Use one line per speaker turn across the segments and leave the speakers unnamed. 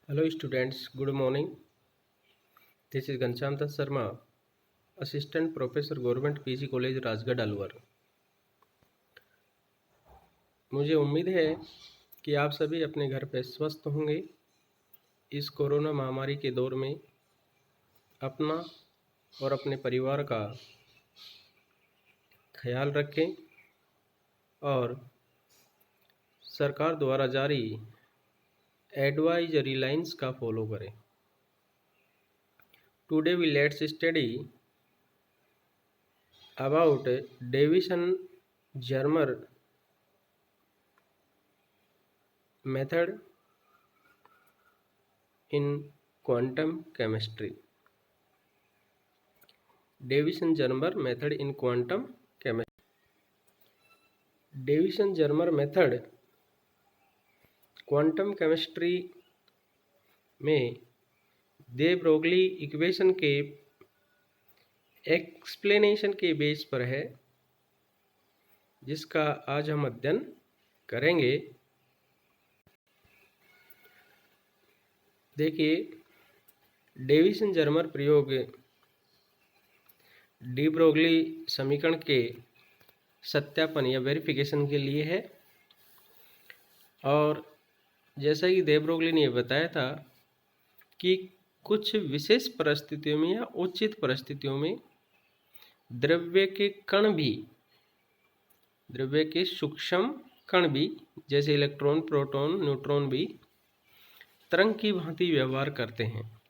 Hello students, good morning. This is Ghanshyam Das Sharma, Assistant Professor Government PG College Rajgarh Alwar. मुझे उम्मीद है कि आप सभी अपने घर पे स्वस्थ होंगे। इस कोरोना महामारी के दौर में अपना और अपने परिवार का ख्याल रखें और सरकार द्वारा जारी एडवाइजरी लाइंस का फॉलो करें। Today we let's study about Davison-Germer method in quantum chemistry. Davison-Germer method in quantum chemistry. Davison-Germer method quantum chemistry में दे ब्रोगली इक्वेशन के एक्सप्लेनेशन के बेस पर है, जिसका आज हम अध्ययन करेंगे। देखिए, डेविसन-जर्मर प्रयोग डी ब्रोगली समीकरण के सत्यापन या वेरिफिकेशन के लिए है। और जैसा कि दे ब्रोगली ने बताया था कि कुछ विशेष परिस्थितियों में या उचित परिस्थितियों में द्रव्य के सूक्ष्म कण भी जैसे इलेक्ट्रॉन, प्रोटॉन, न्यूट्रॉन भी तरंग की भांति व्यवहार करते हैं,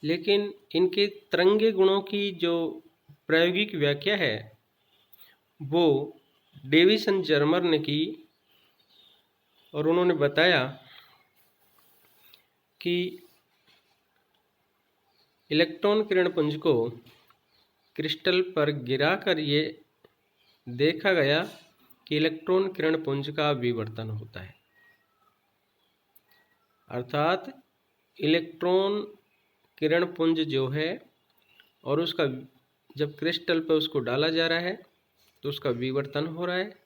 लेकिन इनके तरंगे गुणों की जो प्रायोगिक व्याख्या है वो डेविसन-जर्मर ने की और उन्होंने बताया कि इलेक्ट्रॉन किरण पुंज को क्रिस्टल पर गिराकर ये देखा गया कि इलेक्ट्रॉन किरण पुंज का विवर्तन होता है। अर्थात इलेक्ट्रॉन किरण पुंज जो है और उसका जब क्रिस्टल पर उसको डाला जा रहा है तो उसका विवर्तन हो रहा है।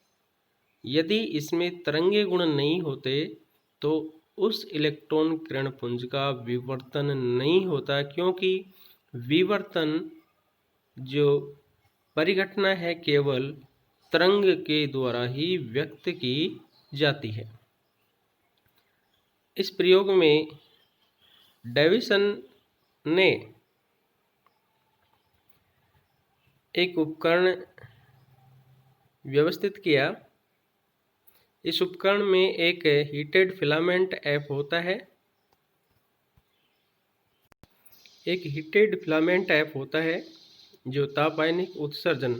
यदि इसमें तरंगे गुण नहीं होते तो उस इलेक्ट्रॉन किरण पुंज का विवर्तन नहीं होता, क्योंकि विवर्तन जो परिघटना है केवल तरंग के द्वारा ही व्यक्त की जाती है। इस प्रयोग में डेविसन ने एक उपकरण व्यवस्थित किया। इस उपकरण में एक हीटेड फिलामेंट एफ होता है। एक हीटेड फिलामेंट एफ होता है जो तापायनिक उत्सर्जन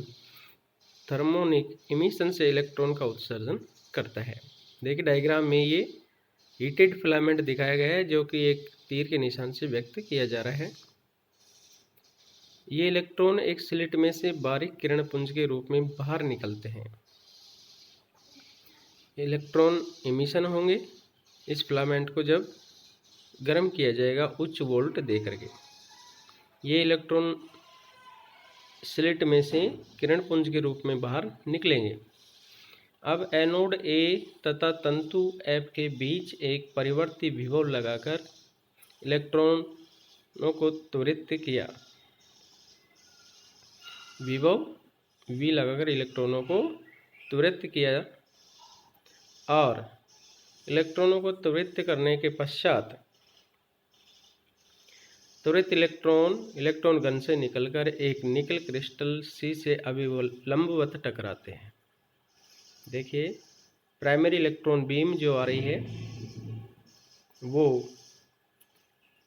थर्मोनिक इमिशन से इलेक्ट्रॉन का उत्सर्जन करता है। देखिए, डायग्राम में ये हीटेड फिलामेंट दिखाया गया है जो कि एक तीर के निशान से व्यक्त किया जा रहा है। ये इलेक्ट्रॉन एक स्लिट में से बारीक किरण पुंज के रूप में बाहर निकलते हैं। इलेक्ट्रॉन इमिशन होंगे। इस फिलामेंट को जब गर्म किया जाएगा उच्च वोल्ट दे करके, ये इलेक्ट्रॉन स्लिट में से किरण पुंज के रूप में बाहर निकलेंगे। अब एनोड ए तथा तंतु एफ के बीच एक परिवर्ती विभव लगाकर इलेक्ट्रॉनों को त्वरित किया। विभव V लगाकर इलेक्ट्रॉनों को त्वरित किया और इलेक्ट्रॉनों को त्वरित करने के पश्चात त्वरित इलेक्ट्रॉन गन से निकलकर एक निकल क्रिस्टल C से लंबवत टकराते हैं। देखिए, प्राइमरी इलेक्ट्रॉन बीम जो आ रही है वो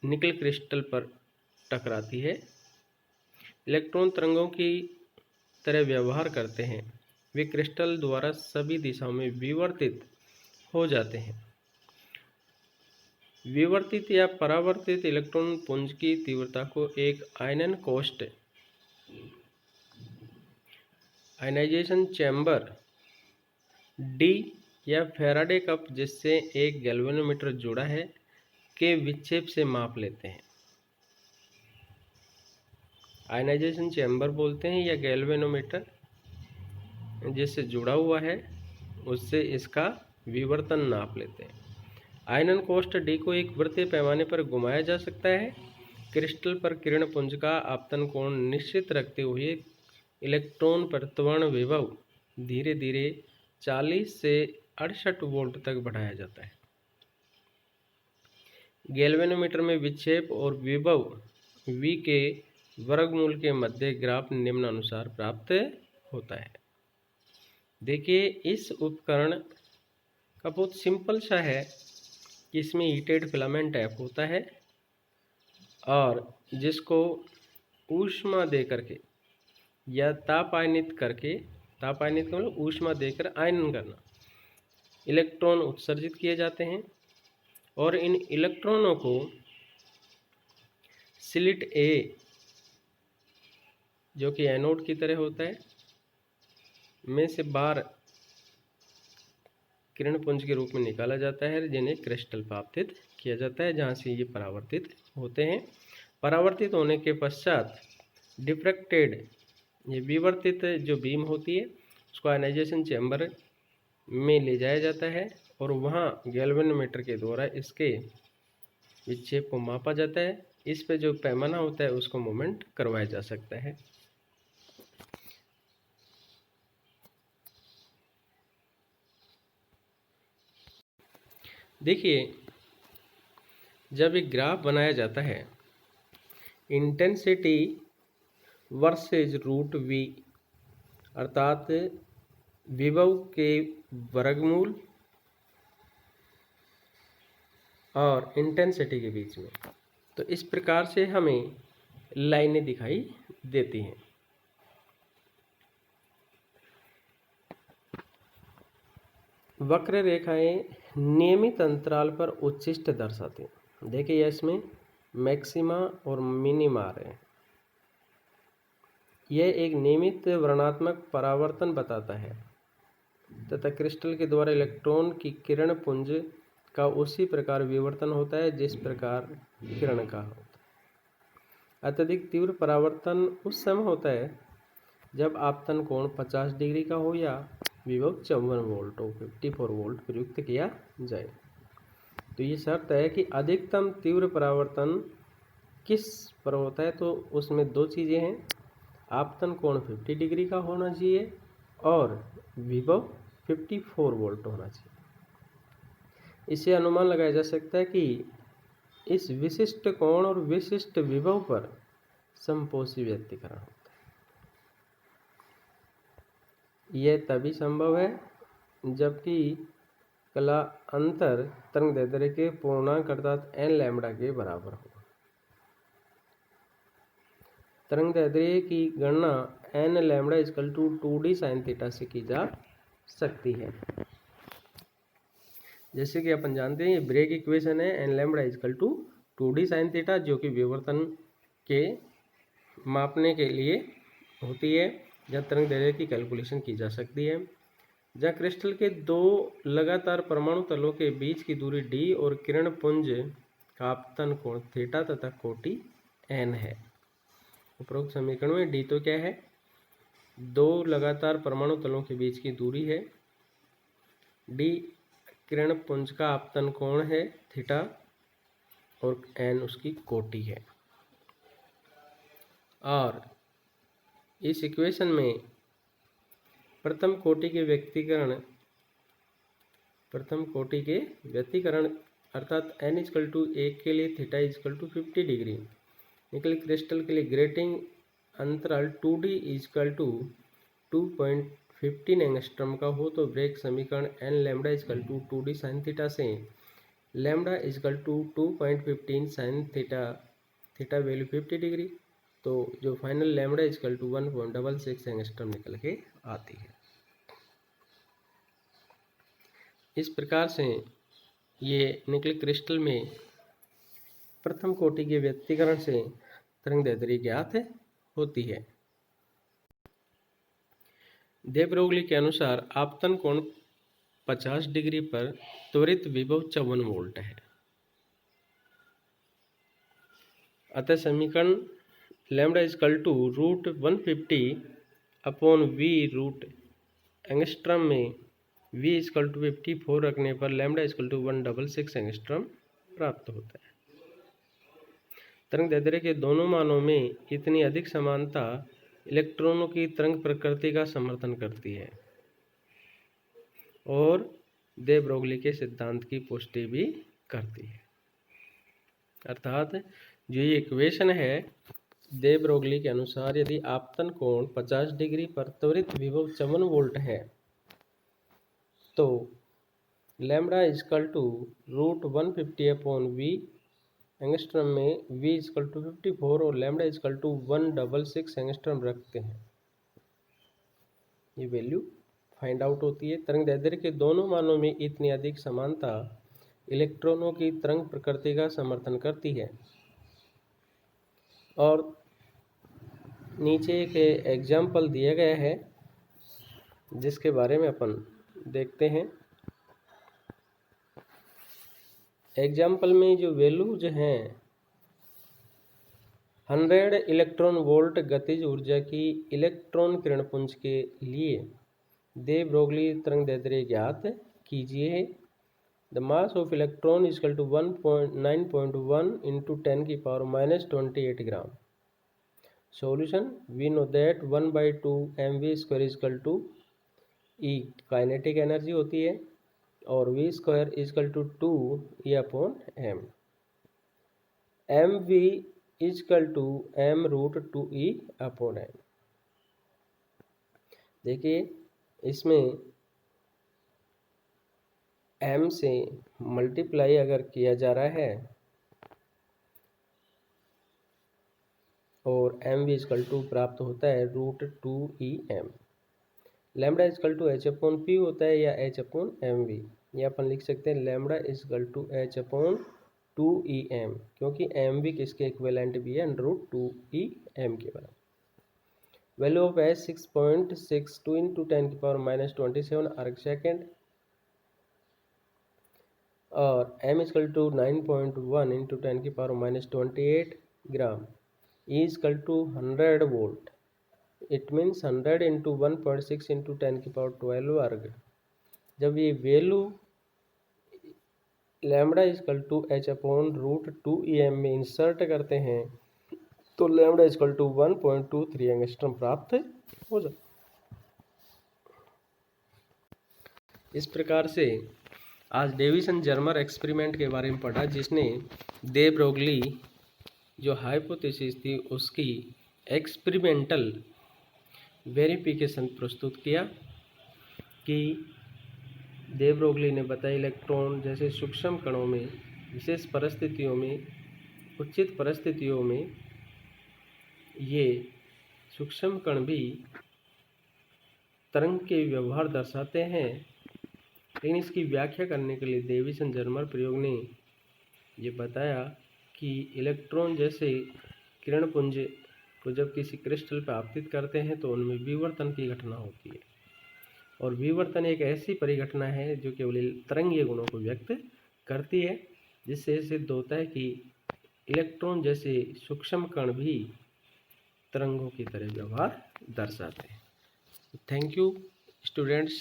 निकल क्रिस्टल पर टकराती है। इलेक्ट्रॉन तरंगों की तरह व्यवहार करते हैं। वे क्रिस्टल द्वारा सभी दिशाओं में विवर्तित हो जाते हैं। विवर्तित या परावर्तित इलेक्ट्रॉन पुंज की तीव्रता को एक आयनाइजेशन चैम्बर डी या फैराडे कप जिससे एक गैल्वेनोमीटर जुड़ा है के विक्षेप से माप लेते हैं। आयनाइजेशन चैम्बर बोलते हैं या गैल्वेनोमीटर जिससे जुड़ा हुआ है उससे इसका विवर्तन नाप लेते हैं। आयनन कोष्ठ डी को एक वृत्तीय पैमाने पर घुमाया जा सकता है। क्रिस्टल पर किरण पुंज का आपतन कोण निश्चित रखते हुए इलेक्ट्रॉन पर त्वरण विभव धीरे धीरे 40 से 68 वोल्ट तक बढ़ाया जाता है। गैल्वेनोमीटर में विक्षेप और विभव V के वर्गमूल के मध्य ग्राफ निम्नानुसार प्राप्त होता है। देखिए, इस उपकरण का बहुत सिंपल सा है कि इसमें हीटेड फिलामेंट F होता है और जिसको ऊष्मा दे करके या तापायनित मतलब ऊष्मा देकर आयनन करना, इलेक्ट्रॉन उत्सर्जित किए जाते हैं और इन इलेक्ट्रॉनों को स्लिट A जो कि एनोड की तरह होता है में से बाहर किरण पुंज के रूप में निकाला जाता है, जिन्हें क्रिस्टल पर आपतित किया जाता है, जहाँ से ये परावर्तित होते हैं। परावर्तित होने के पश्चात डिफ्रैक्टेड, ये विवर्तित जो बीम होती है उसको आयनाइजेशन चैम्बर में ले जाया जाता है और वहाँ गैल्वेनोमीटर के द्वारा इसके विक्षेप को मापा जाता है। इस पे जो पैमाना होता है उसको मोमेंट करवाया जा सकता है। देखिए, जब एक ग्राफ बनाया जाता है इंटेंसिटी वर्सेज रूट V, अर्थात विभव के वर्गमूल और इंटेंसिटी के बीच में, तो इस प्रकार से हमें लाइनें दिखाई देती हैं। वक्र रेखाएं नियमित अंतराल पर उच्छिष्ट दर्शाते हैं। देखिए, इसमें मैक्सिमा और मिनिमा आ रहे हैं। यह एक नियमित वर्णात्मक परावर्तन बताता है तथा क्रिस्टल के द्वारा इलेक्ट्रॉन की किरण पुंज का उसी प्रकार विवर्तन होता है जिस प्रकार किरण का होता है। अत्यधिक तीव्र परावर्तन उस समय होता है जब आपतन कोण 50 डिग्री का हो या विभव 54 वोल्ट हो, 54 वोल्ट प्रयुक्त किया जाए। तो ये शर्त है कि अधिकतम तीव्र परावर्तन किस पर होता है, तो उसमें दो चीज़ें हैं, आपतन कोण 50 डिग्री का होना चाहिए और विभव 54 वोल्ट होना चाहिए। इससे अनुमान लगाया जा सकता है कि इस विशिष्ट कोण और विशिष्ट विभव पर समपोषी व्यतिकरण होता है। यह तभी संभव है जबकि कला अंतर तरंगदैर्ध्य के पूर्णांक अर्थात n लैम्ब्डा के बराबर हो। तरंगदैर्ध्य की गणना n lambda equal to 2d sin theta से की जा सकती है। जैसे कि अपन जानते हैं, ये ब्रेग इक्वेशन है, n lambda equal to 2d sin theta, जो कि विवर्तन के मापने के लिए होती है, जहाँ तरंगदैर्ध्य की कैलकुलेशन की जा सकती है। जहाँ क्रिस्टल के दो लगातार परमाणु तलों के बीच की दूरी d और किरण पुंज का आपतन कोण थीटा तथा कोटि n है। उपरोक्त समीकरण में d तो क्या है, दो लगातार परमाणु तलों के बीच की दूरी है, d किरण पुंज का आपतन कोण है थीटा और n उसकी कोटि है। और इस इक्वेशन में प्रथम कोटि के व्यतिकरण अर्थात n इक्वल टू 1 के लिए theta equal to 50 degree nickel crystal के लिए ग्रेटिंग अंतराल 2d इक्वल टू 2.15 एंगस्ट्रम का हो, तो ब्रेग समीकरण n lambda equal to 2d sine theta से lambda equal to 2.15 sine theta value 50 degree, तो जो final lambda equal to 1.66 angstrom निकल के आती है। इस प्रकार से ये निकल क्रिस्टल में प्रथम कोटि के व्यतिकरण से तरंगदैर्ध्य ज्ञात होती है। दे ब्रोगली के अनुसार आपतन कोण 50 डिग्री पर त्वरित विभव 54 वोल्ट है। अतः समीकरण lambda equal to root 150 upon v root angstrom में V इक्वल टू 54 रखने पर लैम्डा इक्वल टू 166 एंगस्ट्रॉम प्राप्त होता है। तरंग दैर्ध्य के दोनों मानों में इतनी अधिक समानता इलेक्ट्रॉनों की तरंग प्रकृति का समर्थन करती है और दे ब्रोगली के सिद्धांत की पुष्टि भी करती है। अर्थात जो ये इक्वेशन है, दे ब्रोगली के अनुसार यदि आपतन कोण 50 डिग्री पर त्वरित विभव 54 वोल्ट है तो lambda equal to √150/V angstrom में V इक्वल टू 54 और लैम्डा इक्वल टू 166 एंगस्ट्रॉम रखते हैं, ये वैल्यू फाइंड आउट होती है। तरंग दैर्ध्य के दोनों मानों में इतनी अधिक समानता इलेक्ट्रॉनों की तरंग प्रकृति का समर्थन करती है। और नीचे एक एग्जाम्पल दिया गया है जिसके बारे में अपन देखते हैं। एग्जाम्पल में जो वैल्यूज हैं, 100 इलेक्ट्रॉन वोल्ट गतिज ऊर्जा की इलेक्ट्रॉन किरणपुंज के लिए दे ब्रोगली तरंग दैर्ध्य ज्ञात कीजिए। The mass of electron equal to 9.1 into 10⁻⁻28 gram. Solution, we know that 1/2 mv² equal to E kinetic energy होती है और v² equal to 2E/m। mv equal to m√2E/m। देखिए इसमें m से मल्टीप्लाई अगर किया जा रहा है और mv इक्वल टू प्राप्त होता है √2E/m। Lambda equal to h/p होता है या h/mv, या अपन लिख सकते हैं लैम्डा इक्वल टू h/2E/m, क्योंकि mv किसके इक्विवेलेंट भी है, √2E/m के बराबर। वैल्यू ऑफ h 6.62 इंटू 10⁻⁻27 अर्ग सेकेंड और m equal to 9.1 into 10⁻⁻28 gram. E equal to 100 volt, it means 100 into 1.6 into 10⁻12 erg. जब ये value lambda equal to h/√2E/m में इंसर्ट करते हैं तो लैम्डा इक्वल टू 1.23 एंगस्ट्रॉम प्राप्त हो जाए। इस प्रकार से आज डेविसन जर्मर एक्सपेरिमेंट के बारे में पढ़ा, जिसने दे ब्रोगली जो हाइपोथेसिस थी उसकी एक्सपेरिमेंटल वेरिफिकेशन प्रस्तुत किया कि दे ब्रोगली ने बताया इलेक्ट्रॉन जैसे सूक्ष्म कणों में विशेष परिस्थितियों में, उचित परिस्थितियों में ये सूक्ष्म कण भी तरंग के व्यवहार दर्शाते हैं। लेकिन इसकी व्याख्या करने के लिए डेविसन जर्मर प्रयोग ने ये बताया कि इलेक्ट्रॉन जैसे किरणपुंज को जब किसी क्रिस्टल पर आपतित करते हैं तो उनमें विवर्तन की घटना होती है, और विवर्तन एक ऐसी परिघटना है जो केवल तरंगीय गुणों को व्यक्त करती है, जिससे सिद्ध होता है कि इलेक्ट्रॉन जैसे सूक्ष्म कण भी तरंगों की तरह व्यवहार दर्शाते हैं। Thank you students.